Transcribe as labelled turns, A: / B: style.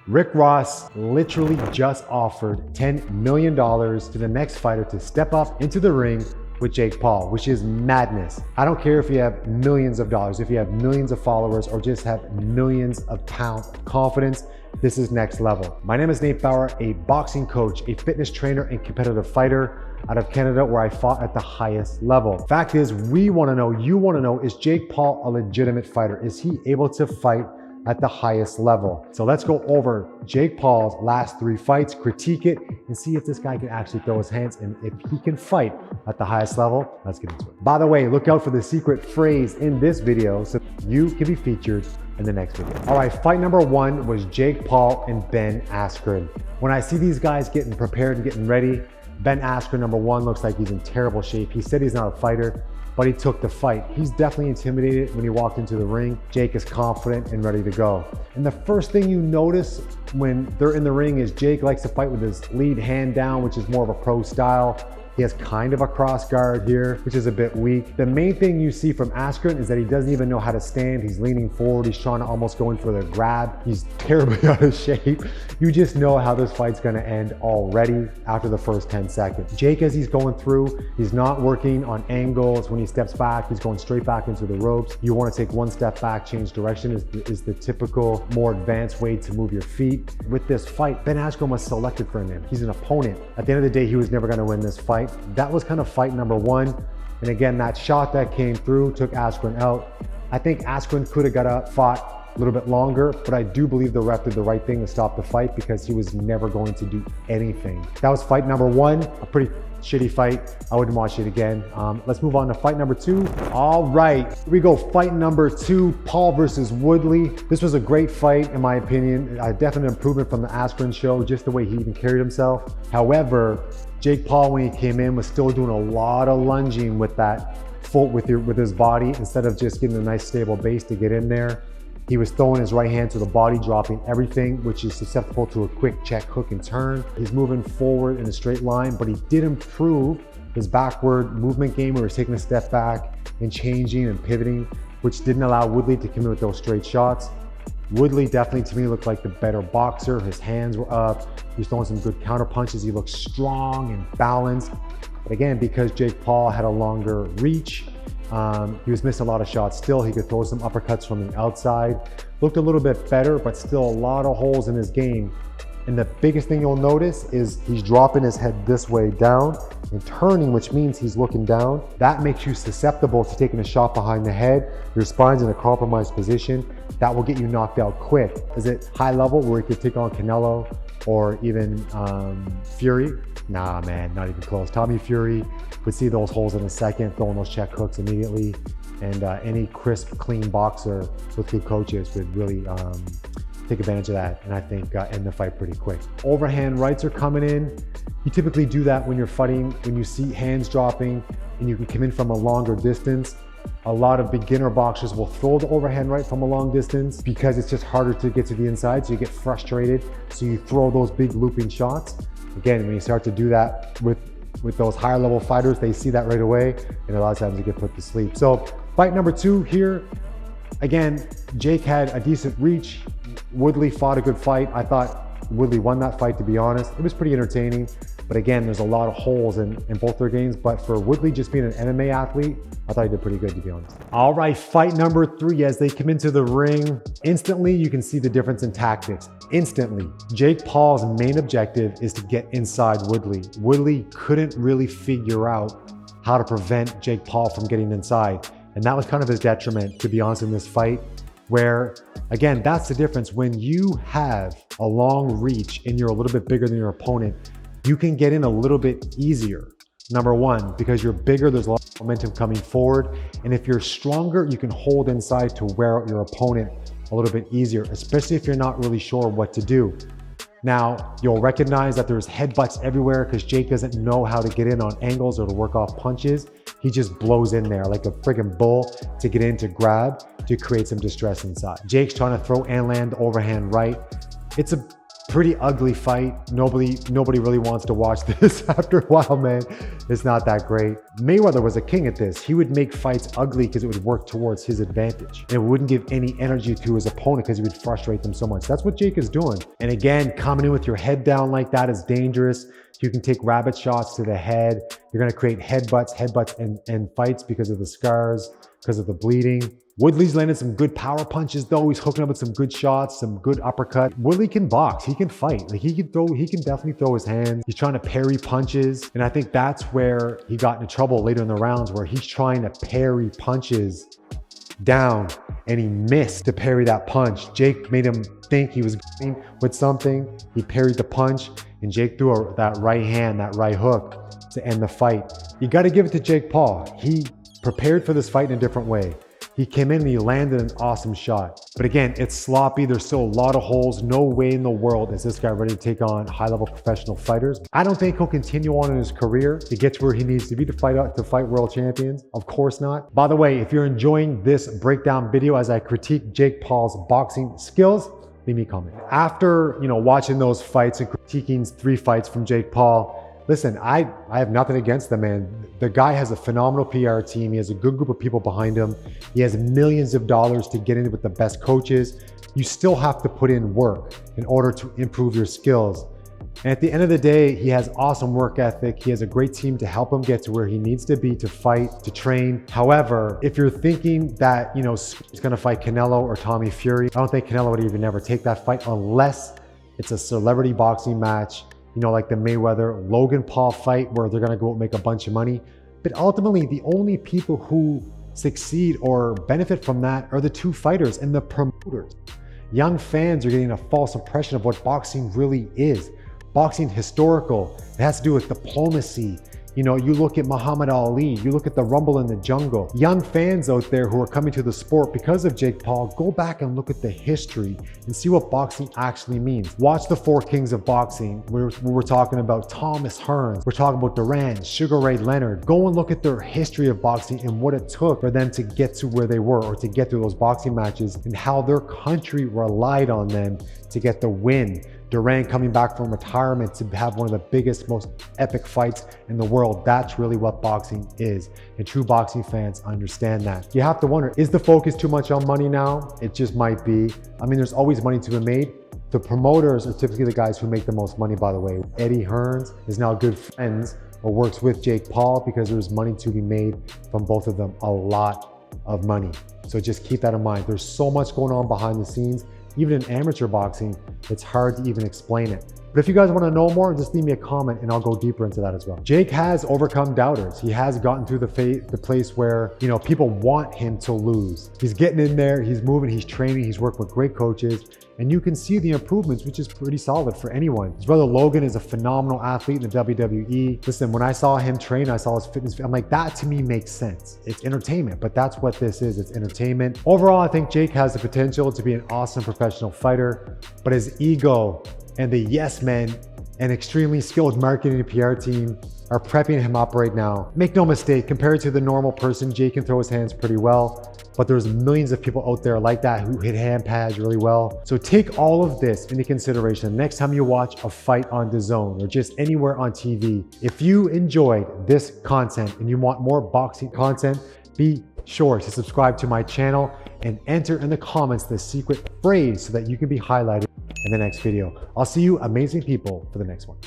A: Rick Ross literally just offered $10 million to the next fighter to step up into the ring with Jake Paul, which is madness. I don't care if you have millions of dollars, if you have millions of followers, or just have millions of pounds of confidence. This is next level. My name is Nate Bauer, a boxing coach, a fitness trainer, and competitive fighter out of Canada, where I fought at the highest level. Fact is, we wanna know, you wanna know, is Jake Paul a legitimate fighter? Is he able to fight at the highest level? So let's go over Jake Paul's last 3 fights, critique it, and see if this guy can actually throw his hands and if he can fight at the highest level. Let's get into it. By the way, look out for the secret phrase in this video so you can be featured in the next video. All right, fight number 1 was Jake Paul and Ben Askren. When I see these guys getting prepared and getting ready, Ben Askren, number 1, looks like he's in terrible shape. He said he's not a fighter, but he took the fight. He's definitely intimidated when he walked into the ring. Jake is confident and ready to go. And the first thing you notice when they're in the ring is Jake likes to fight with his lead hand down, which is more of a pro style. He has kind of a cross guard here, which is a bit weak. The main thing you see from Askren is that he doesn't even know how to stand. He's leaning forward. He's trying to almost go in for the grab. He's terribly out of shape. You just know how this fight's gonna end already after the first 10 seconds. Jake, as he's going through, he's not working on angles. When he steps back, he's going straight back into the ropes. You wanna take 1 step back, change direction is the typical, more advanced way to move your feet. With this fight, Ben Askren was selected for him. He's an opponent. At the end of the day, he was never gonna win this fight. That was kind of fight number 1. And again, that shot that came through took Askren out. I think Askren could have got up, fought a little bit longer, but I do believe the ref did the right thing to stop the fight because he was never going to do anything. That was fight number 1, a pretty shitty fight. I wouldn't watch it again. Let's move on to fight number 2. All right, here we go. Fight number 2, Paul versus Woodley. This was a great fight, in my opinion. A definite improvement from the Askren show, just the way he even carried himself. However, Jake Paul, when he came in, was still doing a lot of lunging with that foot with his body instead of just getting a nice stable base to get in there. He was throwing his right hand to the body, dropping everything, which is susceptible to a quick check, hook, and turn. He's moving forward in a straight line, but he did improve his backward movement game where he was taking a step back and changing and pivoting, which didn't allow Woodley to come in with those straight shots. Woodley definitely, to me, looked like the better boxer. His hands were up. He was throwing some good counter punches. He looked strong and balanced. But again, because Jake Paul had a longer reach, he was missing a lot of shots. Still, he could throw some uppercuts from the outside. Looked a little bit better, but still a lot of holes in his game. And the biggest thing you'll notice is he's dropping his head this way down and turning, which means he's looking down. That makes you susceptible to taking a shot behind the head. Your spine's in a compromised position. That will get you knocked out quick. Is it high level where he could take on Canelo or even Fury? Nah, man, not even close. Tommy Fury would see those holes in a second, throwing those check hooks immediately. And any crisp, clean boxer with good coaches would really take advantage of that, and I think end the fight pretty quick. Overhand rights are coming in. You typically do that when you're fighting, when you see hands dropping and you can come in from a longer distance. A lot of beginner boxers will throw the overhand right from a long distance because it's just harder to get to the inside, so you get frustrated. So you throw those big looping shots. Again, when you start to do that with those higher level fighters, they see that right away, and a lot of times you get put to sleep. So fight number 2 here. Again, Jake had a decent reach. Woodley fought a good fight. I thought Woodley won that fight, to be honest. It was pretty entertaining. But again, there's a lot of holes in both their games. But for Woodley just being an MMA athlete, I thought he did pretty good, to be honest. All right, fight number 3. As they come into the ring, instantly you can see the difference in tactics. Instantly. Jake Paul's main objective is to get inside Woodley. Woodley couldn't really figure out how to prevent Jake Paul from getting inside. And that was kind of his detriment, to be honest, in this fight, where, again, that's the difference. When you have a long reach and you're a little bit bigger than your opponent, you can get in a little bit easier. Number 1, because you're bigger, there's a lot of momentum coming forward. And if you're stronger, you can hold inside to wear out your opponent a little bit easier, especially if you're not really sure what to do. Now, you'll recognize that there's headbutts everywhere because Jake doesn't know how to get in on angles or to work off punches. He just blows in there like a friggin' bull to get in to grab, to create some distress inside. Jake's trying to throw and land overhand right. It's a Pretty ugly fight. Nobody really wants to watch this after a while, man. It's not that great. Mayweather was a king at this. He would make fights ugly because it would work towards his advantage. And it wouldn't give any energy to his opponent because he would frustrate them so much. That's what Jake is doing. And again, coming in with your head down like that is dangerous. You can take rabbit shots to the head. You're gonna create headbutts and fights because of the scars, because of the bleeding. Woodley's landed some good power punches though. He's hooking up with some good shots, some good uppercut. Woodley can box, he can fight. Like he can definitely throw his hands. He's trying to parry punches. And I think that's where he got into trouble later in the rounds, where he's trying to parry punches down and he missed to parry that punch. Jake made him think he was going with something. He parried the punch and Jake threw that right hand, that right hook to end the fight. You got to give it to Jake Paul. He prepared for this fight in a different way. He came in and he landed an awesome shot. But again, it's sloppy. There's still a lot of holes. No way in the world is this guy ready to take on high-level professional fighters. I don't think he'll continue on in his career to get to where he needs to be to fight world champions. Of course not. By the way, if you're enjoying this breakdown video as I critique Jake Paul's boxing skills, leave me a comment. After watching those fights and critiquing 3 fights from Jake Paul, listen, I have nothing against the man. The guy has a phenomenal PR team. He has a good group of people behind him. He has millions of dollars to get in with the best coaches. You still have to put in work in order to improve your skills. And at the end of the day, he has awesome work ethic. He has a great team to help him get to where he needs to be to fight, to train. However, if you're thinking that, he's gonna fight Canelo or Tommy Fury, I don't think Canelo would even ever take that fight unless it's a celebrity boxing match, like the Mayweather-Logan Paul fight where they're gonna go make a bunch of money. But ultimately, the only people who succeed or benefit from that are the 2 fighters and the promoters. Young fans are getting a false impression of what boxing really is. Boxing historical, it has to do with diplomacy. You look at Muhammad Ali, you look at the Rumble in the Jungle. Young fans out there who are coming to the sport because of Jake Paul, go back and look at the history and see what boxing actually means. Watch the 4 kings of boxing. We're talking about Thomas Hearns. We're talking about Duran, Sugar Ray Leonard. Go and look at their history of boxing and what it took for them to get to where they were or to get through those boxing matches and how their country relied on them to get the win. Duran coming back from retirement to have one of the biggest, most epic fights in the world. That's really what boxing is. And true boxing fans understand that. You have to wonder, is the focus too much on money now? It just might be. I mean, there's always money to be made. The promoters are typically the guys who make the most money, by the way. Eddie Hearns is now good friends or works with Jake Paul because there's money to be made from both of them. A lot of money. So just keep that in mind. There's so much going on behind the scenes. Even in amateur boxing, it's hard to even explain it. But if you guys want to know more, just leave me a comment and I'll go deeper into that as well. Jake has overcome doubters. He has gotten through the place where, people want him to lose. He's getting in there, he's moving, he's training, he's working with great coaches, and you can see the improvements, which is pretty solid for anyone. His brother Logan is a phenomenal athlete in the WWE. Listen, when I saw him train, I saw his fitness, I'm like, that to me makes sense. It's entertainment, but that's what this is, it's entertainment. Overall, I think Jake has the potential to be an awesome professional fighter, but his ego and the yes men and extremely skilled marketing and PR team are prepping him up right now. Make no mistake, compared to the normal person, Jake can throw his hands pretty well, but there's millions of people out there like that who hit hand pads really well. So take all of this into consideration next time you watch a fight on DAZN or just anywhere on TV. If you enjoyed this content and you want more boxing content, be sure to subscribe to my channel and enter in the comments the secret phrase so that you can be highlighted in the next video. I'll see you amazing people for the next one.